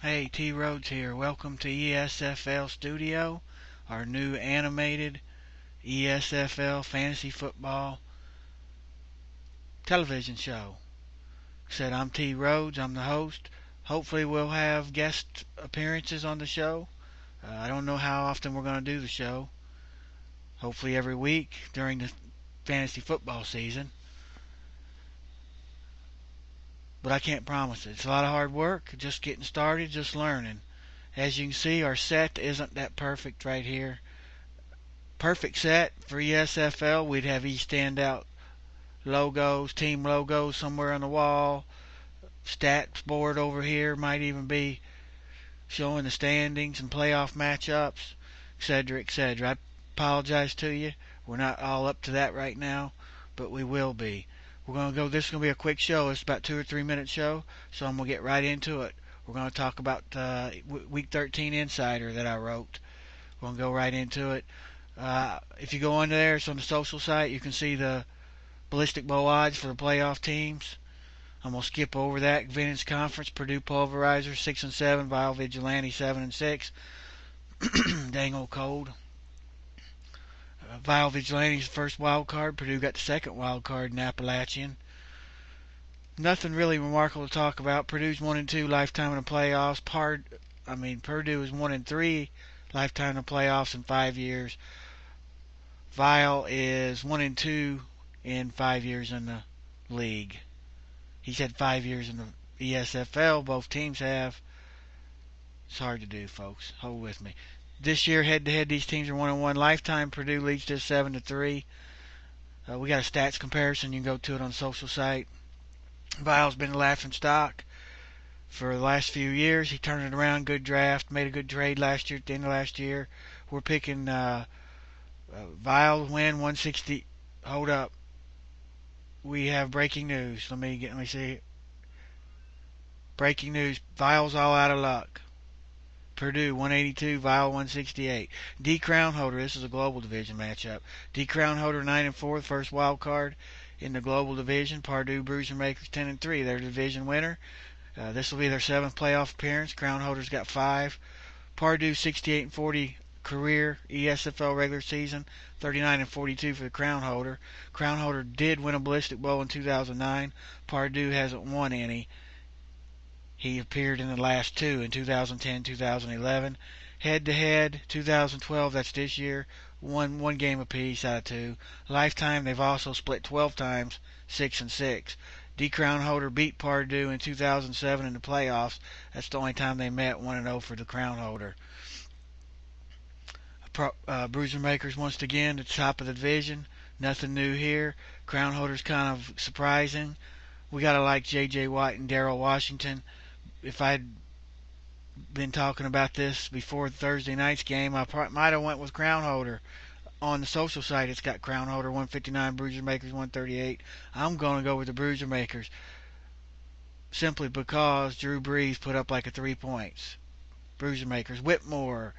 Hey, T Rhodes here. Welcome to eSFL Studio, our new animated eSFL fantasy football television show. I'm T Rhodes. I'm the host. Hopefully, we'll have guest appearances on the show. I don't know how often we're going to do the show. Hopefully, every week during the fantasy football season. But I can't promise it. It's a lot of hard work. Just getting started, just learning. As you can see, our set isn't that perfect right here. Perfect set for eSFL. We'd have eStandout logos, team logos somewhere on the wall. Stats board over here might even be showing the standings and playoff matchups, etc., etc. I apologize to you. We're not all up to that right now, but we will be. This is going to be a quick show. It's about 2 or 3 minute show, so I'm going to get right into it. We're going to talk about Week 13 Insider that I wrote. We're going to go right into it. If you go under there, it's on the social site. You can see the Ballistic Bowl odds for the playoff teams. I'm going to skip over that. Vintage Conference, Purdue Pulverizer 6-7, Vile Vigilante 7-6. Dang old cold. Vile Vigilante's the first wild card. Purdue got the second wild card in Appalachian. Nothing really remarkable to talk about. Purdue's 1-2 lifetime in the playoffs. Purdue is 1-3 lifetime in the playoffs in 5 years. Vile is 1-2 in 5 years in the league. He said 5 years in the eSFL. Both teams have. It's hard to do, folks. Hold with me. This year, head-to-head, these teams are 1-1 lifetime. Purdue leads this 7-3. We got a stats comparison. You can go to it on the social site. Vile's been the laughing stock for the last few years. He turned it around. Good draft. Made a good trade last year. At the end of last year, we're picking Vile to win 160. Hold up. We have breaking news. Let me see. Breaking news. Vile's all out of luck. Purdue 182, Vile 168. D Crown holder. This is a global division matchup. D Crown holder 9-4, first wild card in the global division. Purdue Bruiser Makers 10-3. They're division winner. This will be their 7th playoff appearance. Crown holder's got 5. Purdue 68-40 career eSFL regular season. 39-42 for the Crown holder. Crown holder did win a Ballistic Bowl in 2009. Purdue hasn't won any. He appeared in the last 2 in 2010, 2011. Head-to-head, 2012, that's this year, one game apiece out of 2. Lifetime, they've also split 12 times, 6-6. D Crown holder beat Purdue in 2007 in the playoffs. That's the only time they met, 1-0 for the Crown holder. Bruiser Makers once again at the top of the division. Nothing new here. Crown holder's kind of surprising. We got to like J.J. Watt and Darrell Washington. If I'd been talking about this before Thursday night's game, I might have went with Crown holder. On the social site, it's got Crown holder 159, Bruiser Makers 138. I'm going to go with the Bruiser Makers simply because Drew Brees put up like a 3 points. Bruiser Makers. Whitmore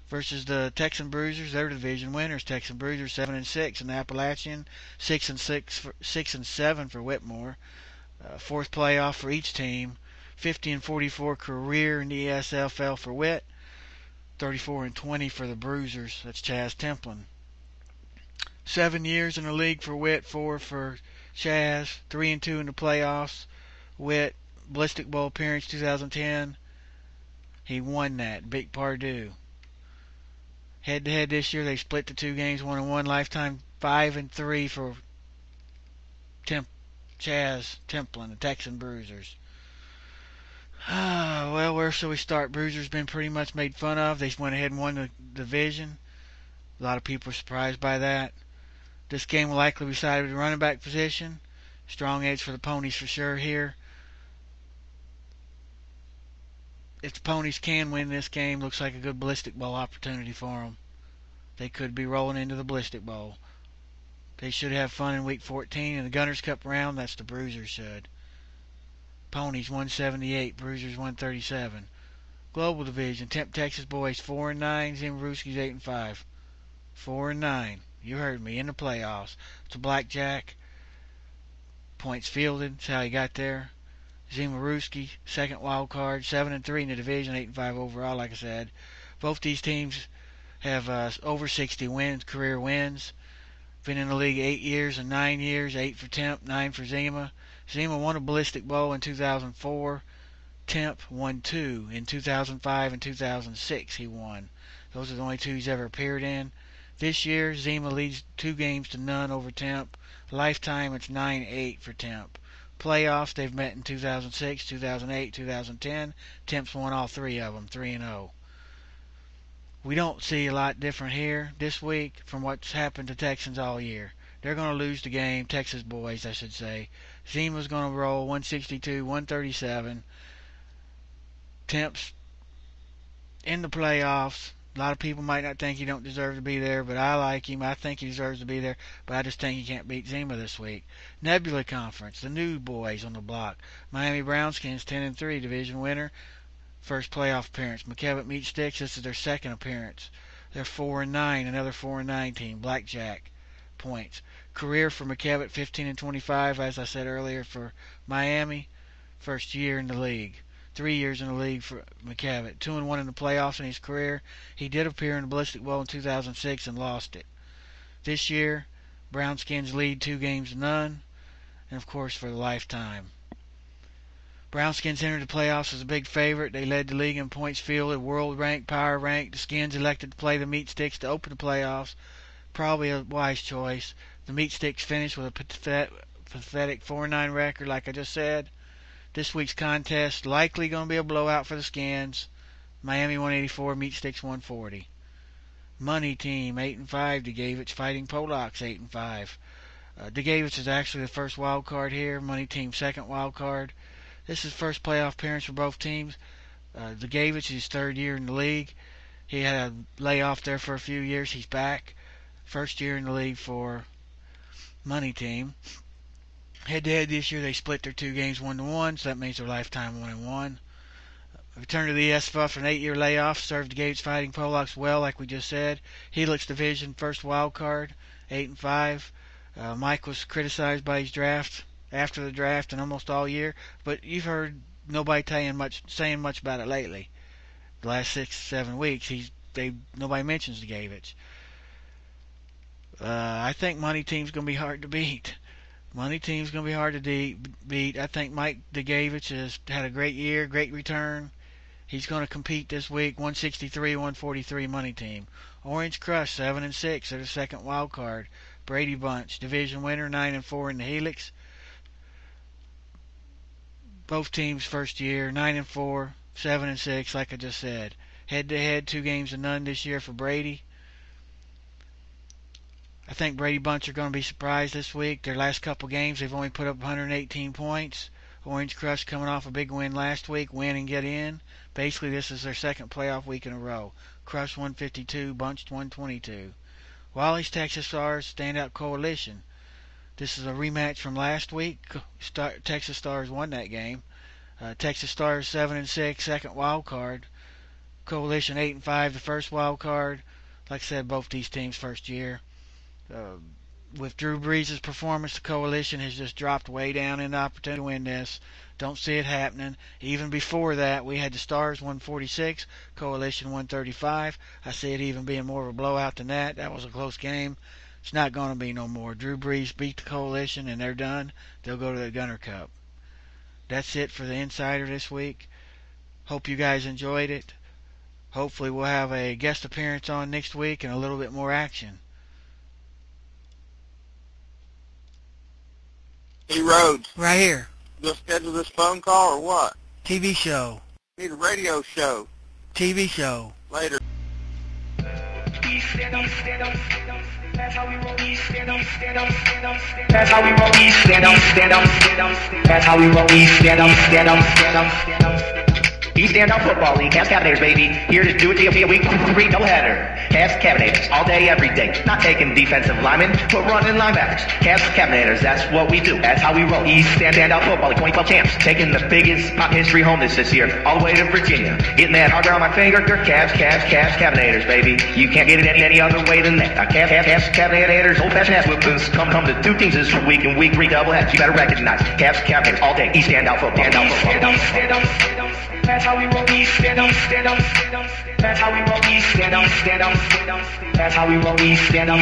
versus the Texan Bruisers. They're division winners. Texan Bruisers 7-6 in the Appalachian, 6-7 for Whitmore. 4th playoff for each team. 50-44 career in the eSFL for Whit. 34-20 for the Bruisers. That's Chaz Templin. 7 years in the league for Whit. 4 for Chaz. 3-2 in the playoffs. Whit, Ballistic Bowl appearance 2010. He won that. Big Purdue. Head-to-head this year, they split the 2 games 1-1. Lifetime 5-3 for Chaz Templin, the Texan Bruisers. Well, where shall we start? Bruiser's been pretty much made fun of. They went ahead and won the division. A lot of people are surprised by that. This game will likely be decided with the running back position. Strong edge for the Ponies for sure here. If the Ponies can win this game, looks like a good Ballistic Bowl opportunity for them. They could be rolling into the Ballistic Bowl. They should have fun in Week 14. In the Gunners Cup round, that's the Bruisers should. Ponies 178, Bruisers 137. Global Division, Temp Texas boys 4-9, Zim Ruskies 8-5. 4-9. You heard me, in the playoffs. It's a blackjack. Points fielded. That's how he got there. Zima second wild card, 7-3 in the division, 8-5 overall. Like I said, both these teams have over 60 wins, career wins. Been in the league 8 years and 9 years. 8 for Temp, 9 for Zima. Zima won a Ballistic Bowl in 2004. Temp won 2 in 2005 and 2006. He won. Those are the only 2 he's ever appeared in. This year, Zima leads 2 games to none over Temp. Lifetime, it's 9-8 for Temp. Playoffs, they've met in 2006, 2008, 2010. Temp's won all 3 of them, 3-0. We don't see a lot different here this week from what's happened to Texans all year. They're going to lose the game, Texas boys, I should say. Zima's going to roll 162, 137. Temp's in the playoffs. A lot of people might not think he don't deserve to be there, but I like him. I think he deserves to be there, but I just think he can't beat Zima this week. Nebula Conference, the new boys on the block. Miami Brownskins, 10-3, division winner. First playoff appearance. McKevitt Meat Sticks, this is their second appearance. They're 4-9, another 4-9 team. Blackjack points. Career for McKevitt, 15-25, as I said earlier, for Miami. First year in the league. 3 years in the league for McKevitt. 2-1 in the playoffs in his career. He did appear in the Ballistic Bowl in 2006 and lost it. This year, Brownskins lead 2 games to none. And, of course, for the lifetime. Brownskins entered the playoffs as a big favorite. They led the league in points fielded, world rank, power rank. The Skins elected to play the Meat Sticks to open the playoffs. Probably a wise choice. The Meat Sticks finished with a pathetic 4-9 record, like I just said. This week's contest likely going to be a blowout for the Skins. Miami 184, Meat Sticks 140. Money Team 8-5. DeGavich fighting Polacks 8-5. DeGavich is actually the first wild card here. Money Team second wild card. This is first playoff appearance for both teams. DeGavich is his 3rd year in the league. He had a layoff there for a few years. He's back. First year in the league for Money Team. Head-to-head this year, they split their 2 games 1-1, so that means their lifetime 1-1. Return to the eSFL for an 8-year layoff. Served DeGavich fighting Polacks well, like we just said. Helix Division, first wild card, 8-5. Mike was criticized by his draft after the draft and almost all year, but you've heard nobody saying much about it lately. The last 6-7 weeks, nobody mentions DeGavich. I think Money Team's going to be hard to beat. Money Team's going to be hard to beat. I think Mike DeGavich has had a great year, great return. He's going to compete this week. 163, 143 Money Team. Orange Crush 7-6. They're the second wild card. Brady Bunch, division winner, 9-4 in the Helix. Both teams first year, 9-4, 7-6, like I just said. Head-to-head, 2 games to none this year for Brady. I think Brady Bunch are going to be surprised this week. Their last couple games, they've only put up 118 points. Orange Crush coming off a big win last week, win and get in. Basically, this is their second playoff week in a row. Crush 152, Bunch 122. Wally's Texas Stars Standout Coalition. This is a rematch from last week. Texas Stars won that game. Texas Stars 7-6, second wild card. Coalition 8-5, the first wild card. Like I said, both these teams first year. With Drew Brees' performance, the Coalition has just dropped way down in the opportunity to win this. Don't see it happening. Even before that, we had the Stars 146, Coalition 135. I see it even being more of a blowout than that. That was a close game. It's not going to be no more. Drew Brees beat the Coalition, and they're done. They'll go to the Gunner Cup. That's it for the Insider this week. Hope you guys enjoyed it. Hopefully we'll have a guest appearance on next week and a little bit more action. Hey, Rhodes. Right here. You'll schedule this phone call or what? TV show. Need a radio show. TV show. Later. That's how we roll. That's how we roll. That's how we roll. eStandout Football League, Cavs Cabinators, baby. Here to do it to you, week 3 doubleheader. Cavs Cabinators, all day, every day. Not taking defensive linemen, but running linebackers. Cavs Cabinators, that's what we do. That's how we roll. eStandout Football League, 2012 champs. Taking the biggest pop history home this year, all the way to Virginia. Getting that hard on my finger, Cavs Cabinators, baby. You can't get it any other way than that. Cavs Cabinators, old-fashioned ass whippings. Come to 2 teams this week in week 3 doubleheaders. You better recognize Cavs Cabinators, all day. eStandout Football. That's how we roll. East-Stand-Out. That's how we roll. East-Stand-Out. That's how we roll. East-Stand-Out.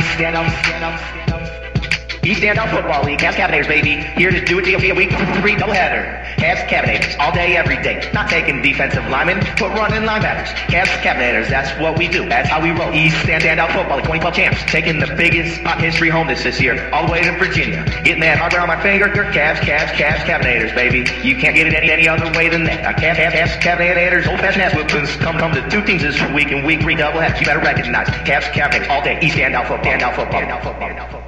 eStandout Football League, Cavs Cabinators, baby. Here to do it to you, week 3 doubleheader. Cavs Cabinators, all day, every day. Not taking defensive linemen, but running linebackers. Cavs Cabinators, that's what we do. That's how we roll. eStandout Football League, 2012 champs. Taking the biggest pop history home this year, all the way to Virginia. Getting that hardware on my finger, Cavs Cabinators, baby. You can't get it any other way than that. Cavs Cabinators, old-fashioned ass whippings. Come to 2 teams this week in week 3 doubleheaders. You better recognize Cavs Cabinators, all day. eStandout Football.